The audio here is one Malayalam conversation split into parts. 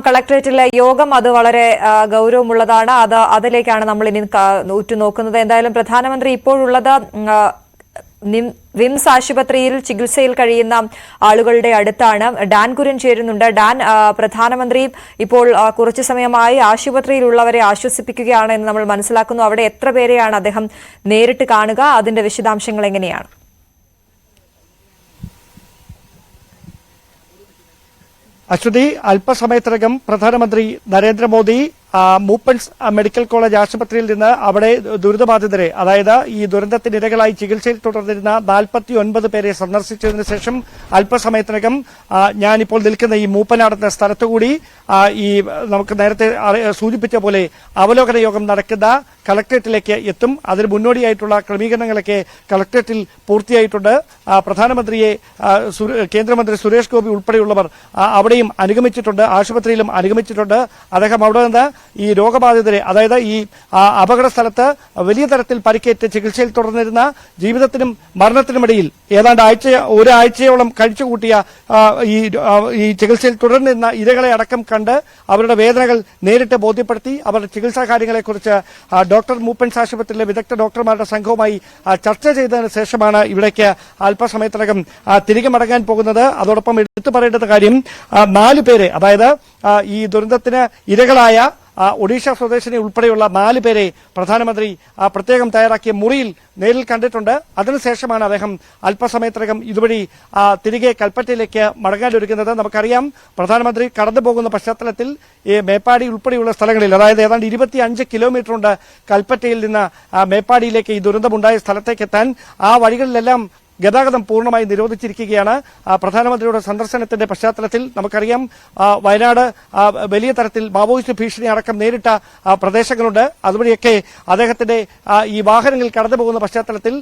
കളക്ടറേറ്റിലെ യോഗം അത് വളരെ ഗൗരവമുള്ളതാണ്. അതിലേക്കാണ് നമ്മൾ ഇനി ഉറ്റുനോക്കുന്നത്. എന്തായാലും പ്രധാനമന്ത്രി ഇപ്പോഴുള്ളത് വിംസ് ആശുപത്രിയിൽ ചികിത്സയിൽ കഴിയുന്ന ആളുകളുടെ അടുത്താണ്. ഡാൻ കുര്യൻ ചേരുന്നുണ്ട്. ഡാൻ, പ്രധാനമന്ത്രി ഇപ്പോൾ കുറച്ചു സമയമായി ആശുപത്രിയിലുള്ളവരെ ആശ്വസിപ്പിക്കുകയാണ് എന്ന് നമ്മൾ മനസ്സിലാക്കുന്നു. അവിടെ എത്ര പേരെയാണ് അദ്ദേഹം നേരിട്ട് കാണുക? അതിന്റെ വിശദാംശങ്ങൾ എങ്ങനെയാണ്? അശ്വതി, അല്പസമയത്തിനകം പ്രധാനമന്ത്രി നരേന്ദ്രമോദി മൂപ്പൻസ് മെഡിക്കൽ കോളേജ് ആശുപത്രിയിൽ നിന്ന് അവിടെ ദുരിതബാധിതരെ, അതായത് ഈ ദുരന്തത്തിനിരകളായി ചികിത്സയിൽ തുടർന്നിരുന്ന 49 പേരെ സന്ദർശിച്ചതിന് ശേഷം അല്പസമയത്തിനകം ഞാനിപ്പോൾ നിൽക്കുന്ന ഈ മൂപ്പനാടുന്ന സ്ഥലത്തുകൂടി ഈ നമുക്ക് നേരത്തെ സൂചിപ്പിച്ച പോലെ അവലോകന യോഗം നടക്കുന്ന കളക്ടറേറ്റിലേക്ക് എത്തും. അതിന് മുന്നോടിയായിട്ടുള്ള ക്രമീകരണങ്ങളൊക്കെ കളക്ടറേറ്റിൽ പൂർത്തിയായിട്ടുണ്ട്. പ്രധാനമന്ത്രിയെ കേന്ദ്രമന്ത്രി സുരേഷ് ഗോപി ഉൾപ്പെടെയുള്ളവർ അവിടെയും അനുഗമിച്ചിട്ടുണ്ട്, ആശുപത്രിയിലും അനുഗമിച്ചിട്ടുണ്ട്. അദ്ദേഹം അവിടെ നിന്ന് ഈ രോഗബാധിതരെ, അതായത് ഈ അപകട സ്ഥലത്ത് വലിയ തരത്തിൽ പരിക്കേറ്റ് ചികിത്സയിൽ തുടർന്നിരുന്ന, ജീവിതത്തിനും മരണത്തിനുമിടയിൽ ഏതാണ്ട് ഒരാഴ്ചയോളം കഴിച്ചുകൂട്ടിയ ഈ ചികിത്സയിൽ തുടർന്നിരുന്ന ഇരകളെ അടക്കം കണ്ട് അവരുടെ വേദനകൾ നേരിട്ട് ബോധ്യപ്പെടുത്തി അവരുടെ ചികിത്സാ കാര്യങ്ങളെക്കുറിച്ച് ഡോക്ടർ മൂപ്പൻസ് ആശുപത്രിയിലെ വിദഗ്ധ ഡോക്ടർമാരുടെ സംഘവുമായി ചർച്ച ചെയ്തതിനു ശേഷമാണ് ഇവിടേക്ക് അല്പസമയത്തിനകം തിരികെ മടങ്ങാൻ പോകുന്നത്. അതോടൊപ്പം എടുത്തു പറയേണ്ട കാര്യം, 4 പേരെ, അതായത് ഈ ദുരന്തത്തിന് ഇരകളായ ഒഡീഷ സ്വദേശിനി ഉൾപ്പെടെയുള്ള 4 പേരെ പ്രധാനമന്ത്രി പ്രത്യേകം തയ്യാറാക്കിയ മുറിയിൽ നേരിൽ കണ്ടിട്ടുണ്ട്. അതിനുശേഷമാണ് അദ്ദേഹം അല്പസമയത്തിനകം ഇതുവഴി തിരികെ കൽപ്പറ്റയിലേക്ക് മടങ്ങാനൊരുക്കുന്നത്. നമുക്കറിയാം, പ്രധാനമന്ത്രി കടന്നുപോകുന്ന പശ്ചാത്തലത്തിൽ മേപ്പാടി ഉൾപ്പെടെയുള്ള സ്ഥലങ്ങളിൽ, അതായത് ഏതാണ്ട് 25 കിലോമീറ്ററുണ്ട് കൽപ്പറ്റയിൽ നിന്ന് മേപ്പാടിയിലേക്ക്, ഈ ദുരന്തമുണ്ടായ സ്ഥലത്തേക്ക് എത്താൻ. ആ വഴികളിലെല്ലാം ഗതാഗതം പൂർണ്ണമായി നിരോധിച്ചിരിക്കുകയാണ്. പ്രധാനമന്ത്രിയുടെ സന്ദർശനത്തിന്റെ പശ്ചാത്തലത്തിൽ നമുക്കറിയാം, വയനാട് വലിയ തരത്തിൽ മാവോയിസ്റ്റ് ഭീഷണി അടക്കം നേരിട്ട പ്രദേശങ്ങളുണ്ട്. അതുവഴിയൊക്കെ അദ്ദേഹത്തിന്റെ ഈ വാഹനങ്ങൾ കടന്നുപോകുന്ന പശ്ചാത്തലത്തിൽ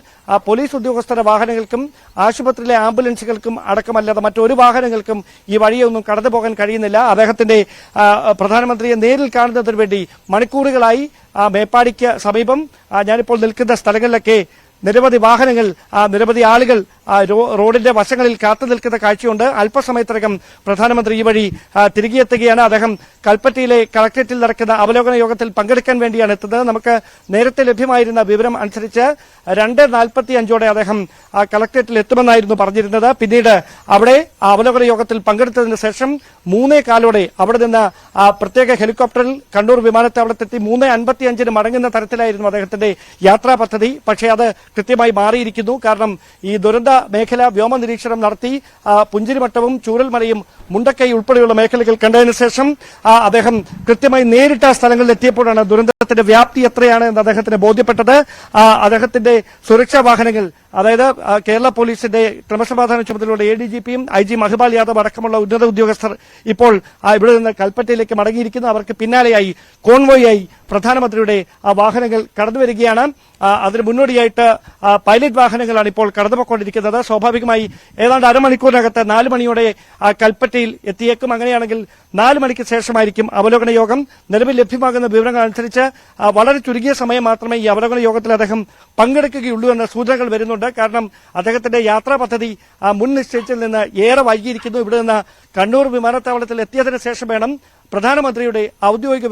പോലീസ് ഉദ്യോഗസ്ഥരുടെ വാഹനങ്ങൾക്കും ആശുപത്രിയിലെ ആംബുലൻസുകൾക്കും അടക്കമല്ലാതെ മറ്റൊരു വാഹനങ്ങൾക്കും ഈ വഴിയൊന്നും കടന്നുപോകാൻ കഴിയുന്നില്ല. അദ്ദേഹത്തിന്റെ പ്രധാനമന്ത്രിയെ നേരിൽ കാണുന്നതിന് വേണ്ടി മണിക്കൂറുകളായി മേപ്പാടിക്ക് സമീപം ഞാനിപ്പോൾ നിൽക്കുന്ന സ്ഥലങ്ങളിലൊക്കെ നിരവധി വാഹനങ്ങൾ, നിരവധി ആളുകൾ റോഡിന്റെ വശങ്ങളിൽ കാത്തു നിൽക്കുന്ന കാഴ്ചയുണ്ട്. അല്പസമയത്തിനകം പ്രധാനമന്ത്രി ഈ വഴി തിരികെ എത്തുകയാണ്. അദ്ദേഹം കൽപ്പറ്റയിലെ കളക്ടറേറ്റിൽ നടക്കുന്ന അവലോകന യോഗത്തിൽ പങ്കെടുക്കാൻ വേണ്ടിയാണ് എത്തുന്നത്. നമുക്ക് നേരത്തെ ലഭ്യമായിരുന്ന വിവരം അനുസരിച്ച് 2:45 അദ്ദേഹം കളക്ടറേറ്റിൽ എത്തുമെന്നായിരുന്നു പറഞ്ഞിരുന്നത്. പിന്നീട് അവിടെ അവലോകന യോഗത്തിൽ പങ്കെടുത്തതിന് ശേഷം 3:15 അവിടെ നിന്ന് പ്രത്യേക ഹെലികോപ്റ്ററിൽ കണ്ണൂർ വിമാനത്താവളത്തെത്തി 3:55 മടങ്ങുന്ന തരത്തിലായിരുന്നു അദ്ദേഹത്തിന്റെ യാത്രാ പദ്ധതി. പക്ഷേ അത് കൃത്യമായി മാറിയിരിക്കുന്നു. കാരണം ഈ ദുരന്ത മേഖല വ്യോമ നിരീക്ഷണം നടത്തി പുഞ്ചിരിമട്ടവും ചൂരൽമലയും മുണ്ടക്കൈ ഉൾപ്പെടെയുള്ള മേഖലകൾ കണ്ടതിന് ശേഷം അദ്ദേഹം കൃത്യമായി നേരിട്ട സ്ഥലങ്ങളിൽ എത്തിയപ്പോഴാണ് ദുരന്തത്തിന്റെ വ്യാപ്തി എത്രയാണ് എന്ന് അദ്ദേഹത്തിന് ബോധ്യപ്പെട്ടത്. അദ്ദേഹത്തിന്റെ സുരക്ഷാ വാഹനങ്ങൾ, അതായത് കേരള പോലീസിന്റെ ക്രമസമാധാന ചുമതലയുള്ള ADGPയും IG മഹിപാൽ യാദവ് അടക്കമുള്ള ഉന്നത ഉദ്യോഗസ്ഥർ ഇപ്പോൾ ഇവിടെ നിന്ന് കൽപ്പറ്റയിലേക്ക് മടങ്ങിയിരിക്കുന്നു. അവർക്ക് പിന്നാലെയായി കോൺവോയായി പ്രധാനമന്ത്രിയുടെ വാഹനങ്ങൾ കടന്നുവരികയാണ്. അതിന് മുന്നോടിയായിട്ട് പൈലറ്റ് വാഹനങ്ങളാണ് ഇപ്പോൾ കടന്നുപോയിക്കൊണ്ടിരിക്കുന്നത്. സ്വാഭാവികമായി ഏതാണ്ട് അരമണിക്കൂറിനകത്ത് 4 മണിയോടെ കൽപ്പറ്റയിൽ എത്തിയേക്കും. അങ്ങനെയാണെങ്കിൽ 4 മണിക്ക് ശേഷമായിരിക്കും അവലോകന യോഗം. നിലവിൽ ലഭ്യമാകുന്ന വിവരങ്ങൾ അനുസരിച്ച് വളരെ ചുരുങ്ങിയ സമയം മാത്രമേ ഈ അവലോകന യോഗത്തിൽ അദ്ദേഹം പങ്കെടുക്കുകയുള്ളൂ എന്ന സൂചനകൾ വരുന്നുണ്ട്. കാരണം അദ്ദേഹത്തിന്റെ യാത്രാ പദ്ധതി മുൻ നിശ്ചയിച്ചിൽ നിന്ന് ഏറെ വൈകിയിരിക്കുന്നു. ഇവിടെ നിന്ന് കണ്ണൂർ വിമാനത്താവളത്തിൽ എത്തിയതിനു ശേഷം വേണം പ്രധാനമന്ത്രിയുടെ ഔദ്യോഗിക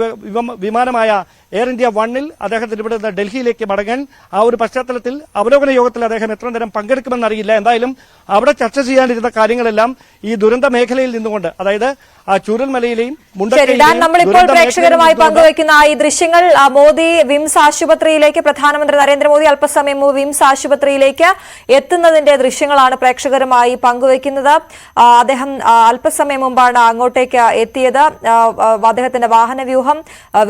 വിമാനമായ എയർ ഇന്ത്യ 1-ൽ അദ്ദേഹത്തിന് ഇവിടെ നിന്ന് ഡൽഹിയിലേക്ക് മടങ്ങാൻ. ആ ഒരു പശ്ചാത്തലത്തിൽ അവലോകന യോഗത്തിൽ അദ്ദേഹം എത്ര നേരം പങ്കെടുക്കുമെന്നറിയില്ല. എന്തായാലും അവിടെ ചർച്ച ചെയ്യാനിരുന്ന കാര്യങ്ങളെല്ലാം ഈ ദുരന്ത മേഖലയിൽ നിന്നുകൊണ്ട്, അതായത് ചൂരൽമലയിലെയും നമ്മളിപ്പോൾ പ്രേക്ഷകരുമായി പങ്കുവയ്ക്കുന്ന ഈ ദൃശ്യങ്ങൾ, മോദി വിംസ് ആശുപത്രിയിലേക്ക്, പ്രധാനമന്ത്രി നരേന്ദ്രമോദി അല്പസമയം മുമ്പ് വിംസ് ആശുപത്രിയിലേക്ക് എത്തുന്നതിന്റെ ദൃശ്യങ്ങളാണ് പ്രേക്ഷകരുമായി പങ്കുവയ്ക്കുന്നത്. അദ്ദേഹം അല്പസമയം മുമ്പാണ് അങ്ങോട്ടേക്ക് എത്തിയത്. അദ്ദേഹത്തിന്റെ വാഹനവ്യൂഹം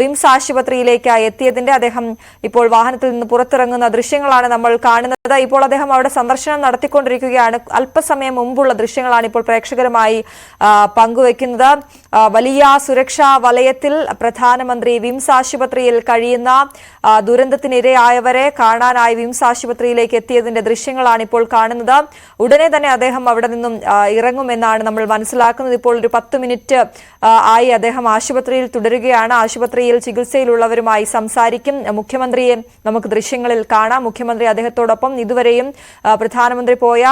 വിംസ് ആശുപത്രിയിലേക്ക് എത്തിയതിന്റെ, അദ്ദേഹം ഇപ്പോൾ വാഹനത്തിൽ നിന്ന് പുറത്തിറങ്ങുന്ന ദൃശ്യങ്ങളാണ് നമ്മൾ കാണുന്നത്. ഇപ്പോൾ അദ്ദേഹം അവിടെ സന്ദർശനം നടത്തിക്കൊണ്ടിരിക്കുകയാണ്. അല്പസമയം മുമ്പുള്ള ദൃശ്യങ്ങളാണ് ഇപ്പോൾ പ്രേക്ഷകരുമായി പങ്കുവയ്ക്കുന്നത്. വലിയ സുരക്ഷാ വലയത്തിൽ പ്രധാനമന്ത്രി വിംസ് ആശുപത്രിയിൽ കഴിയുന്ന ദുരന്തത്തിനിരയായവരെ കാണാനായി വിംസ് ആശുപത്രിയിലേക്ക് എത്തിയതിന്റെ ദൃശ്യങ്ങളാണ് ഇപ്പോൾ കാണുന്നത്. ഉടനെ തന്നെ അദ്ദേഹം അവിടെ നിന്നും ഇറങ്ങുമെന്നാണ് നമ്മൾ മനസ്സിലാക്കുന്നത്. മനസ്സിലാക്കുന്നത്. ഇപ്പോൾ ഒരു 10 മിനിറ്റ് ആയി അദ്ദേഹം ആശുപത്രിയിൽ തുടരുകയാണ്. ആശുപത്രിയിൽ ചികിത്സയിലുള്ളവരുമായി സംസാരിക്കും. മുഖ്യമന്ത്രിയെ നമുക്ക് ദൃശ്യങ്ങളിൽ കാണാം. മുഖ്യമന്ത്രി അദ്ദേഹത്തോടൊപ്പം ഇതുവരെയും പ്രധാനമന്ത്രി പോയ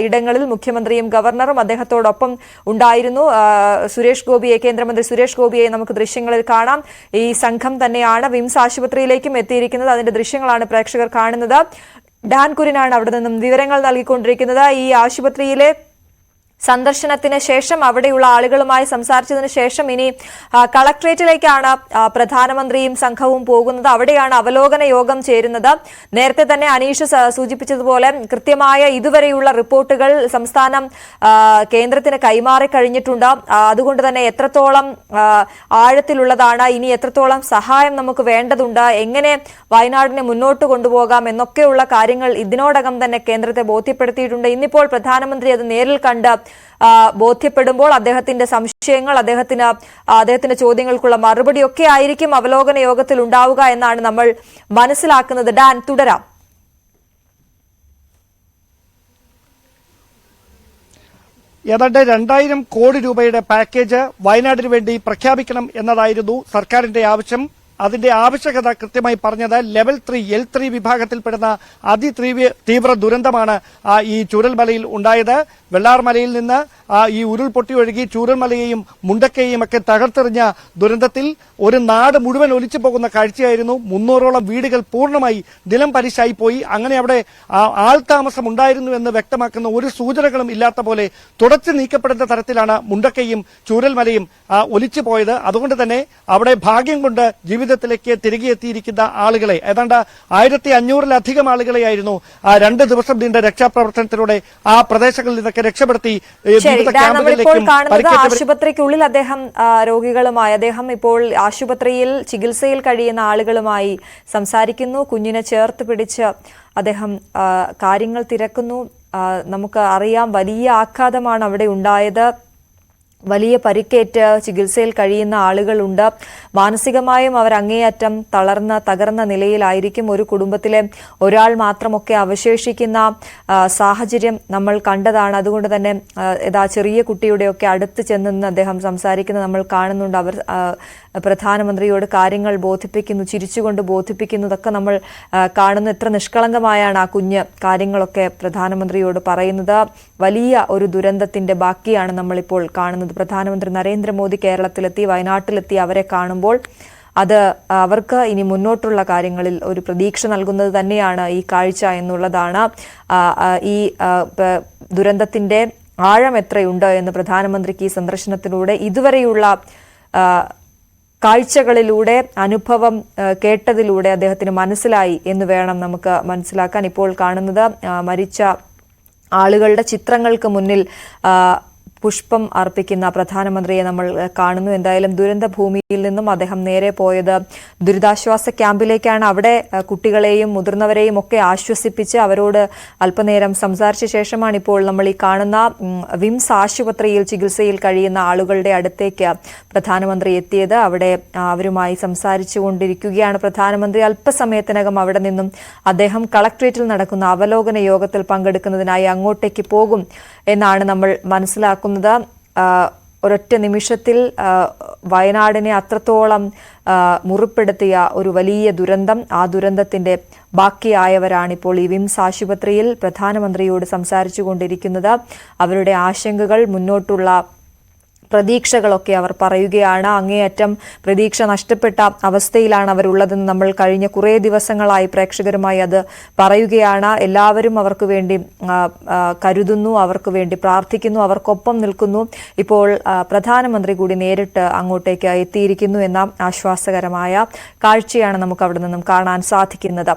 ഇടങ്ങളിൽ മുഖ്യമന്ത്രിയും ഗവർണറും അദ്ദേഹത്തോടൊപ്പം ഉണ്ടായിരുന്നു. കേന്ദ്രമന്ത്രി സുരേഷ് ഗോപിയെ നമുക്ക് ദൃശ്യങ്ങളിൽ കാണാം. ഈ സംഘം തന്നെയാണ് വിംസ് ആശുപത്രിയിലേക്കും എത്തിയിരിക്കുന്നത്. അതിന്റെ ദൃശ്യങ്ങളാണ് പ്രേക്ഷകർ കാണുന്നത്. ഡാൻ കുര്യനാണ് അവിടെ നിന്നും വിവരങ്ങൾ നൽകിക്കൊണ്ടിരിക്കുന്നത്. ഈ ആശുപത്രിയിലെ സന്ദർശനത്തിന് ശേഷം അവിടെയുള്ള ആളുകളുമായി സംസാരിച്ചതിന് ശേഷം ഇനി കളക്ട്രേറ്റിലേക്കാണ് പ്രധാനമന്ത്രിയും സംഘവും പോകുന്നത്. അവിടെയാണ് അവലോകന യോഗം ചേരുന്നത്. നേരത്തെ തന്നെ അനീഷ് സൂചിപ്പിച്ചതുപോലെ കൃത്യമായ ഇതുവരെയുള്ള റിപ്പോർട്ടുകൾ സംസ്ഥാനം കേന്ദ്രത്തിന് കൈമാറി കഴിഞ്ഞിട്ടുണ്ട്. അതുകൊണ്ട് തന്നെ എത്രത്തോളം ആഴത്തിലുള്ളതാണ്, ഇനി എത്രത്തോളം സഹായം നമുക്ക് വേണ്ടതുണ്ട്, എങ്ങനെ വയനാടിനെ മുന്നോട്ട് കൊണ്ടുപോകാം എന്നൊക്കെയുള്ള കാര്യങ്ങൾ ഇതിനോടകം തന്നെ കേന്ദ്രത്തെ ബോധ്യപ്പെടുത്തിയിട്ടുണ്ട്. ഇന്നിപ്പോൾ പ്രധാനമന്ത്രി അത് നേരിൽ കണ്ട് ബോധ്യപ്പെടുമ്പോൾ അദ്ദേഹത്തിന്റെ സംശയങ്ങൾ, അദ്ദേഹത്തിന്റെ ചോദ്യങ്ങൾക്കുള്ള മറുപടിയൊക്കെ ആയിരിക്കും അവലോകന യോഗത്തിൽ ഉണ്ടാവുക എന്നാണ് നമ്മൾ മനസ്സിലാക്കുന്നത്. ഡാൻ, തുടരാം. ഏതാണ്ട് 2000 കോടി രൂപയുടെ പാക്കേജ് വയനാടിന് വേണ്ടി പ്രഖ്യാപിക്കണം എന്നതായിരുന്നു സർക്കാരിന്റെ ആവശ്യം. അതിന്റെ ആവശ്യകത കൃത്യമായി പറഞ്ഞത് ലെവൽ 3 L3 വിഭാഗത്തിൽപ്പെടുന്ന അതിതീവ്ര ദുരന്തമാണ് ഈ ചൂരൽമലയിൽ ഉണ്ടായത്. വെള്ളാർമലയിൽ നിന്ന് ഈ ഉരുൾപൊട്ടി ഒഴുകി ചൂരൽമലയെയും മുണ്ടക്കയെയും ഒക്കെ തകർത്തെറിഞ്ഞ ദുരന്തത്തിൽ ഒരു നാട് മുഴുവൻ ഒലിച്ചു പോകുന്ന കാഴ്ചയായിരുന്നു. 300ഓളം വീടുകൾ പൂർണ്ണമായി നിലം പരിശായി പോയി. അങ്ങനെ അവിടെ ആൾതാമസം ഉണ്ടായിരുന്നു എന്ന് വ്യക്തമാക്കുന്ന ഒരു സൂചനകളും ഇല്ലാത്ത പോലെ തുടച്ചു നീക്കപ്പെടുന്ന തരത്തിലാണ് മുണ്ടക്കയും ചൂരൽമലയും ഒലിച്ചു പോയത്. അതുകൊണ്ട് തന്നെ അവിടെ ഭാഗ്യം കൊണ്ട് ജീവിതത്തിലേക്ക് തിരികെ എത്തിയിരിക്കുന്ന ആളുകളെ ഏതാണ്ട് 1500-ലധികം ആളുകളെയായിരുന്നു 2 ദിവസം നീണ്ട രക്ഷാപ്രവർത്തനത്തിലൂടെ ആ പ്രദേശങ്ങളിൽ നിന്നൊക്കെ രക്ഷപ്പെടുത്തി ആശുപത്രിക്കുള്ളിൽ അദ്ദേഹം അദ്ദേഹം ഇപ്പോൾ ആശുപത്രിയിൽ ചികിത്സയിൽ കഴിയുന്ന ആളുകളുമായി സംസാരിക്കുന്നു. കുഞ്ഞിനെ ചേർത്ത് പിടിച്ച് അദ്ദേഹം കാര്യങ്ങൾ തിരക്കുന്നു. നമുക്ക് അറിയാം, വലിയ ആഘാതമാണ് അവിടെ ഉണ്ടായത്. വലിയ പരിക്കേറ്റ് ചികിത്സയിൽ കഴിയുന്ന ആളുകളുണ്ട്. മാനസികമായും അവർ അങ്ങേയറ്റം തകർന്ന നിലയിലായിരിക്കും. ഒരു കുടുംബത്തിലെ ഒരാൾ മാത്രമൊക്കെ അവശേഷിക്കുന്ന സാഹചര്യം നമ്മൾ കണ്ടതാണ്. അതുകൊണ്ട് തന്നെ ചെറിയ കുട്ടിയുടെയൊക്കെ അടുത്ത് ചെന്ന് അദ്ദേഹം സംസാരിക്കുന്നത് നമ്മൾ കാണുന്നുണ്ട്. അവർ പ്രധാനമന്ത്രിയോട് കാര്യങ്ങൾ ബോധിപ്പിക്കുന്നു, ചിരിച്ചുകൊണ്ട് ബോധിപ്പിക്കുന്നതൊക്കെ നമ്മൾ കാണുന്നു. എത്ര നിഷ്കളങ്കമായാണ് ആ കുഞ്ഞ് കാര്യങ്ങളൊക്കെ പ്രധാനമന്ത്രിയോട് പറയുന്നത്. വലിയ ഒരു ദുരന്തത്തിന്റെ ബാക്കിയാണ് നമ്മളിപ്പോൾ കാണുന്നത്. പ്രധാനമന്ത്രി നരേന്ദ്രമോദി കേരളത്തിലെത്തി, വയനാട്ടിലെത്തി അവരെ കാണുമ്പോൾ അത് അവർക്ക് ഇനി മുന്നോട്ടുള്ള കാര്യങ്ങളിൽ ഒരു പ്രതീക്ഷ നൽകുന്നത് തന്നെയാണ് ഈ കാഴ്ച എന്നുള്ളതാണ്. ഈ ദുരന്തത്തിന്റെ ആഴം എത്രയുണ്ട് എന്ന് പ്രധാനമന്ത്രിക്ക് ഈ സന്ദർശനത്തിലൂടെ ഇതുവരെയുള്ള കാഴ്ചകളിലൂടെ അനുഭവം കേട്ടതിലൂടെ അദ്ദേഹത്തിന് മനസ്സിലായി എന്ന് വേണം നമുക്ക് മനസ്സിലാക്കാൻ. ഇപ്പോൾ കാണുന്നത് മരിച്ച ആളുകളുടെ ചിത്രങ്ങൾക്ക് മുന്നിൽ പുഷ്പം അർപ്പിക്കുന്ന പ്രധാനമന്ത്രിയെ നമ്മൾ കാണുന്നു. എന്തായാലും ദുരന്ത ഭൂമിയിൽ നിന്നും അദ്ദേഹം നേരെ പോയത് ദുരിതാശ്വാസ ക്യാമ്പിലേക്കാണ്. അവിടെ കുട്ടികളെയും മുതിർന്നവരെയും ഒക്കെ ആശ്വസിപ്പിച്ച് അവരോട് അല്പനേരം സംസാരിച്ച ശേഷമാണ് ഇപ്പോൾ നമ്മൾ ഈ കാണുന്ന വിംസ് ആശുപത്രിയിൽ ചികിത്സയിൽ കഴിയുന്ന ആളുകളുടെ അടുത്തേക്ക് പ്രധാനമന്ത്രി എത്തിയത്. അവിടെ അവരുമായി സംസാരിച്ചു കൊണ്ടിരിക്കുകയാണ് പ്രധാനമന്ത്രി. അല്പസമയത്തിനകം അവിടെ നിന്നും അദ്ദേഹം കളക്ട്രേറ്റിൽ നടക്കുന്ന അവലോകന യോഗത്തിൽ പങ്കെടുക്കുന്നതിനായി അങ്ങോട്ടേക്ക് പോകും എന്നാണ് നമ്മൾ മനസ്സിലാക്കുന്നത്. ഒരൊറ്റ നിമിഷത്തിൽ വയനാടിനെ അത്രത്തോളം മുറിപ്പെടുത്തിയ ഒരു വലിയ ദുരന്തം, ആ ദുരന്തത്തിന്റെ ബാക്കിയായവരാണിപ്പോൾ ഈ വിംസ് ആശുപത്രിയിൽ പ്രധാനമന്ത്രിയോട് സംസാരിച്ചു കൊണ്ടിരിക്കുന്നത്. അവരുടെ ആശങ്കകൾ, മുന്നോട്ടുള്ള പ്രതീക്ഷകളൊക്കെ അവർ പറയുകയാണ്. അങ്ങേയറ്റം പ്രതീക്ഷ നഷ്ടപ്പെട്ട അവസ്ഥയിലാണ് അവരുള്ളതെന്ന് നമ്മൾ കഴിഞ്ഞ കുറേ ദിവസങ്ങളായി പ്രേക്ഷകരുമായി അത് പറയുകയാണ്. എല്ലാവരും അവർക്ക് വേണ്ടി കരുതുന്നു, അവർക്ക് വേണ്ടി പ്രാർത്ഥിക്കുന്നു, അവർക്കൊപ്പം നിൽക്കുന്നു. ഇപ്പോൾ പ്രധാനമന്ത്രി കൂടി നേരിട്ട് അങ്ങോട്ടേക്ക് എത്തിയിരിക്കുന്നു എന്ന ആശ്വാസകരമായ കാഴ്ചയാണ് നമുക്ക് അവിടെ നിന്നും കാണാൻ സാധിക്കുന്നത്.